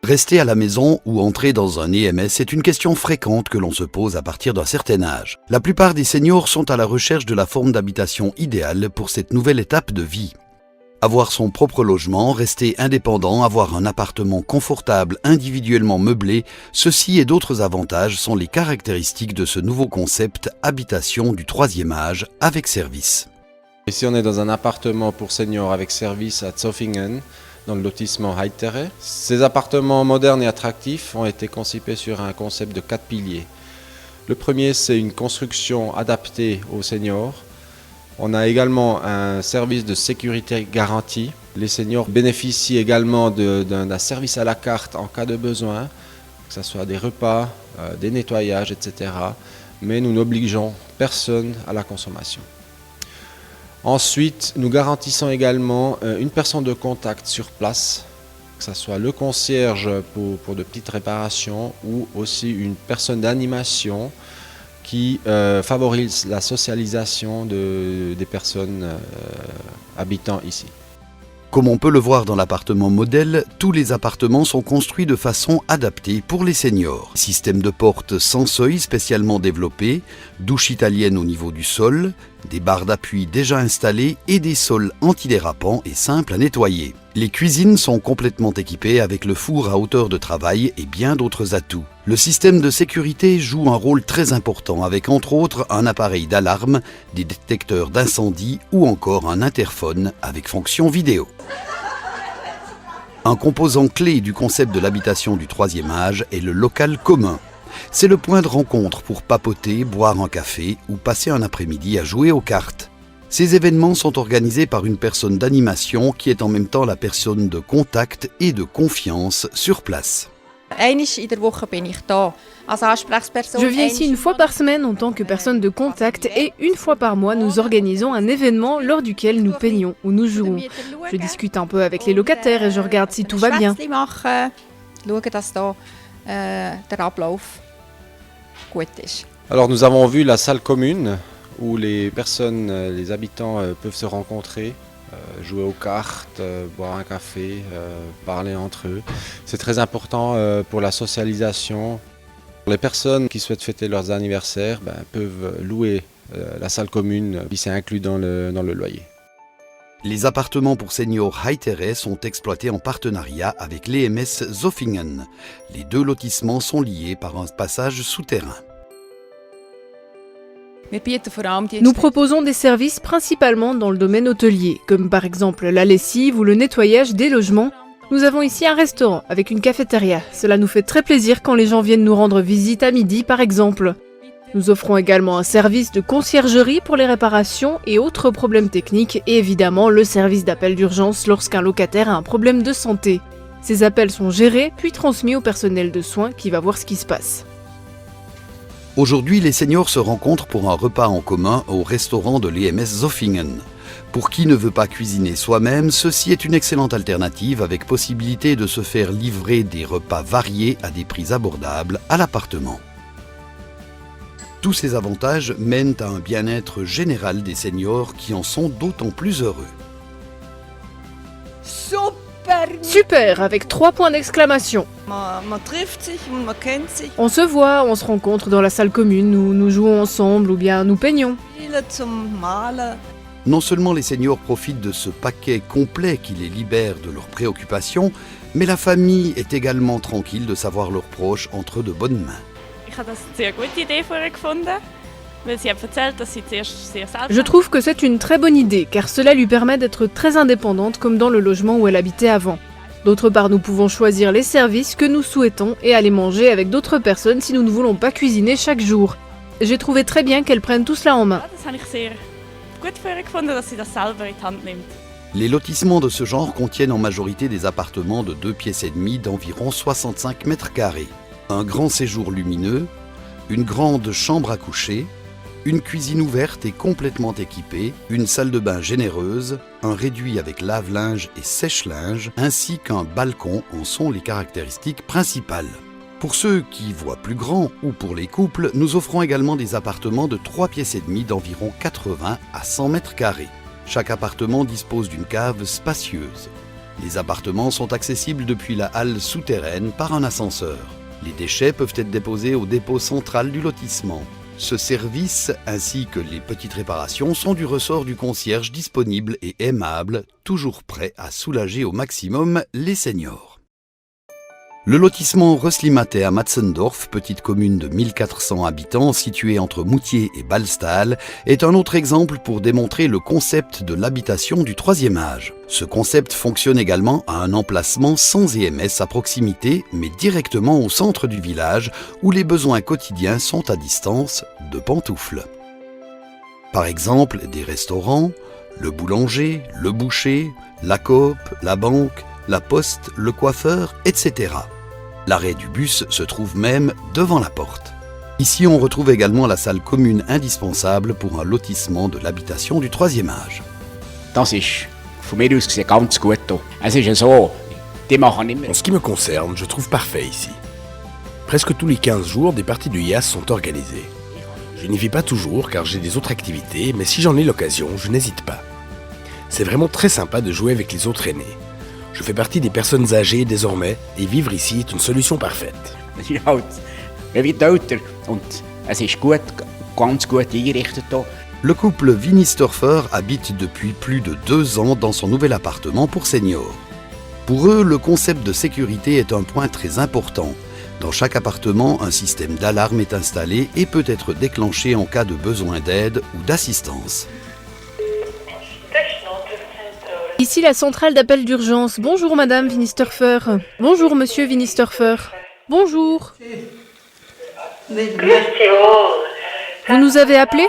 Rester à la maison ou entrer dans un EMS est une question fréquente que l'on se pose à partir d'un certain âge. La plupart des seniors sont à la recherche de la forme d'habitation idéale pour cette nouvelle étape de vie. Avoir son propre logement, rester indépendant, avoir un appartement confortable, individuellement meublé, ceci et d'autres avantages sont les caractéristiques de ce nouveau concept habitation du troisième âge avec service. Ici on est dans un appartement pour seniors avec service à Zofingen, dans le lotissement Heitere. Ces appartements modernes et attractifs ont été conçus sur un concept de 4 piliers. Le premier, c'est une construction adaptée aux seniors. On a également un service de sécurité garanti. Les seniors bénéficient également d'un service à la carte en cas de besoin, que ce soit des repas, des nettoyages, etc. Mais nous n'obligeons personne à la consommation. Ensuite, nous garantissons également une personne de contact sur place, que ce soit le concierge pour de petites réparations ou aussi une personne d'animation qui favorise la socialisation des personnes habitant ici. Comme on peut le voir dans l'appartement modèle, tous les appartements sont construits de façon adaptée pour les seniors. Système de porte sans seuil spécialement développé, douche italienne au niveau du sol, des barres d'appui déjà installées et des sols antidérapants et simples à nettoyer. Les cuisines sont complètement équipées avec le four à hauteur de travail et bien d'autres atouts. Le système de sécurité joue un rôle très important avec entre autres un appareil d'alarme, des détecteurs d'incendie ou encore un interphone avec fonction vidéo. Un composant clé du concept de l'habitation du troisième âge est le local commun. C'est le point de rencontre pour papoter, boire un café ou passer un après-midi à jouer aux cartes. Ces événements sont organisés par une personne d'animation qui est en même temps la personne de contact et de confiance sur place. Je viens ici une fois par semaine en tant que personne de contact et une fois par mois nous organisons un événement lors duquel nous peignons ou nous jouons. Je discute un peu avec les locataires et je regarde si tout va bien. Alors nous avons vu la salle commune où les personnes, les habitants peuvent se rencontrer, jouer aux cartes, boire un café, parler entre eux. C'est très important pour la socialisation. Les personnes qui souhaitent fêter leurs anniversaires peuvent louer la salle commune, qui c'est inclus dans le loyer. Les appartements pour seniors Heitere sont exploités en partenariat avec l'EMS Zofingen. Les deux lotissements sont liés par un passage souterrain. Nous proposons des services principalement dans le domaine hôtelier, comme par exemple la lessive ou le nettoyage des logements. Nous avons ici un restaurant avec une cafétéria. Cela nous fait très plaisir quand les gens viennent nous rendre visite à midi par exemple. Nous offrons également un service de conciergerie pour les réparations et autres problèmes techniques et évidemment le service d'appel d'urgence lorsqu'un locataire a un problème de santé. Ces appels sont gérés puis transmis au personnel de soins qui va voir ce qui se passe. Aujourd'hui, les seniors se rencontrent pour un repas en commun au restaurant de l'EMS Zofingen. Pour qui ne veut pas cuisiner soi-même, ceci est une excellente alternative avec possibilité de se faire livrer des repas variés à des prix abordables à l'appartement. Tous ces avantages mènent à un bien-être général des seniors qui en sont d'autant plus heureux. Super, avec 3 points d'exclamation. On se voit, on se rencontre dans la salle commune où nous jouons ensemble ou bien nous peignons. Non seulement les seniors profitent de ce paquet complet qui les libère de leurs préoccupations, mais la famille est également tranquille de savoir leurs proches entre de bonnes mains. Je trouve que c'est une très bonne idée, car cela lui permet d'être très indépendante comme dans le logement où elle habitait avant. D'autre part, nous pouvons choisir les services que nous souhaitons et aller manger avec d'autres personnes si nous ne voulons pas cuisiner chaque jour. J'ai trouvé très bien qu'elle prenne tout cela en main. Les lotissements de ce genre contiennent en majorité des appartements de 2 pièces et demie d'environ 65 mètres carrés, un grand séjour lumineux, une grande chambre à coucher, une cuisine ouverte et complètement équipée, une salle de bain généreuse, un réduit avec lave-linge et sèche-linge, ainsi qu'un balcon en sont les caractéristiques principales. Pour ceux qui voient plus grand ou pour les couples, nous offrons également des appartements de 3 pièces et demie d'environ 80 à 100 mètres carrés. Chaque appartement dispose d'une cave spacieuse. Les appartements sont accessibles depuis la halle souterraine par un ascenseur. Les déchets peuvent être déposés au dépôt central du lotissement. Ce service, ainsi que les petites réparations, sont du ressort du concierge disponible et aimable, toujours prêt à soulager au maximum les seniors. Le lotissement Röslimatte à Matzendorf, petite commune de 1400 habitants située entre Moutier et Ballstahl, est un autre exemple pour démontrer le concept de l'habitation du troisième âge. Ce concept fonctionne également à un emplacement sans EMS à proximité, mais directement au centre du village, où les besoins quotidiens sont à distance de pantoufles. Par exemple, des restaurants, le boulanger, le boucher, la coop, la banque, la poste, le coiffeur, etc. L'arrêt du bus se trouve même devant la porte. Ici, on retrouve également la salle commune indispensable pour un lotissement de l'habitation du troisième âge. Das ist von mir aus gesehen ganz gut hier. Es ist ja so, die machen immer... En ce qui me concerne, je trouve parfait ici. Presque tous les 15 jours, des parties de IAS sont organisées. Je n'y vais pas toujours car j'ai des autres activités, mais si j'en ai l'occasion, je n'hésite pas. C'est vraiment très sympa de jouer avec les autres aînés. Je fais partie des personnes âgées désormais et vivre ici est une solution parfaite. Es ist halt, man wird älter und es ist gut, ganz gut eingerichtet hier. Le couple Winistorfer habite depuis plus de 2 ans dans son nouvel appartement pour seniors. Pour eux, le concept de sécurité est un point très important. Dans chaque appartement, un système d'alarme est installé et peut être déclenché en cas de besoin d'aide ou d'assistance. Ici la centrale d'appel d'urgence. Bonjour Madame Winistorfer. Bonjour Monsieur Winistorfer. Bonjour. Vous nous avez appelé ?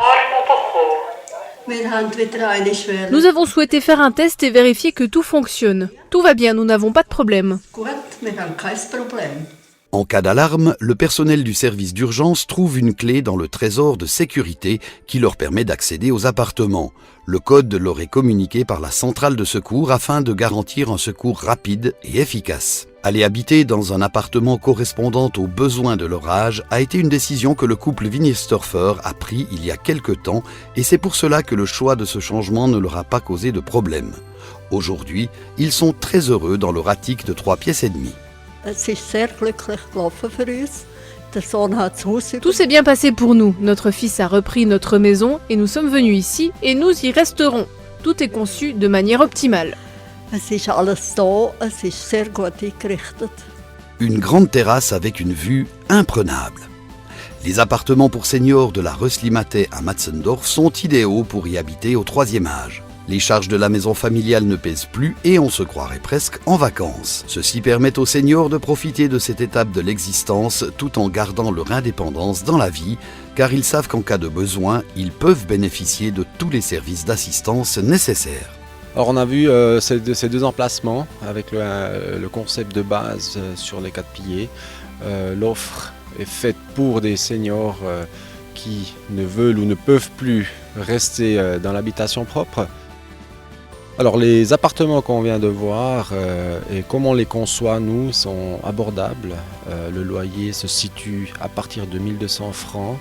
Nous avons souhaité faire un test et vérifier que tout fonctionne. Tout va bien, nous n'avons pas de problème. En cas d'alarme, le personnel du service d'urgence trouve une clé dans le trésor de sécurité qui leur permet d'accéder aux appartements. Le code leur est communiqué par la centrale de secours afin de garantir un secours rapide et efficace. Aller habiter dans un appartement correspondant aux besoins de leur âge a été une décision que le couple Winistorfer a pris il y a quelque temps et c'est pour cela que le choix de ce changement ne leur a pas causé de problème. Aujourd'hui, ils sont très heureux dans leur attic de 3 pièces et demie. Tout s'est bien passé pour nous. Notre fils a repris notre maison et nous sommes venus ici et nous y resterons. Tout est conçu de manière optimale. Une grande terrasse avec une vue imprenable. Les appartements pour seniors de la Röslimatte à Matzendorf sont idéaux pour y habiter au troisième âge. Les charges de la maison familiale ne pèsent plus et on se croirait presque en vacances. Ceci permet aux seniors de profiter de cette étape de l'existence tout en gardant leur indépendance dans la vie, car ils savent qu'en cas de besoin, ils peuvent bénéficier de tous les services d'assistance nécessaires. Alors on a vu ces deux emplacements avec le concept de base sur les 4 piliers. L'offre est faite pour des seniors qui ne veulent ou ne peuvent plus rester dans l'habitation propre. Alors les appartements qu'on vient de voir et comment on les conçoit, nous, sont abordables. Le loyer se situe à partir de 1200 francs.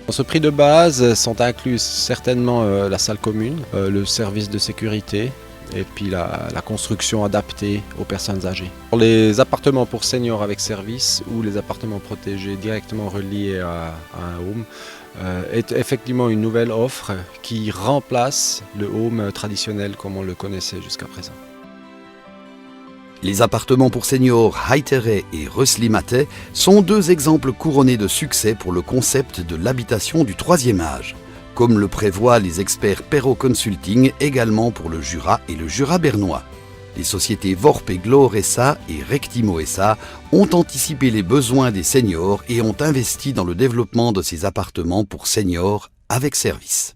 Dans ce prix de base sont inclus certainement la salle commune, le service de sécurité et puis la construction adaptée aux personnes âgées. Pour les appartements pour seniors avec service ou les appartements protégés directement reliés à un home, est effectivement une nouvelle offre qui remplace le home traditionnel comme on le connaissait jusqu'à présent. Les appartements pour seniors Heitere et Röslimatte sont 2 exemples couronnés de succès pour le concept de l'habitation du troisième âge, comme le prévoient les experts Perro Consulting également pour le Jura et le Jura bernois. Les sociétés Vorp et Glor SA et Rectimo SA ont anticipé les besoins des seniors et ont investi dans le développement de ces appartements pour seniors avec service.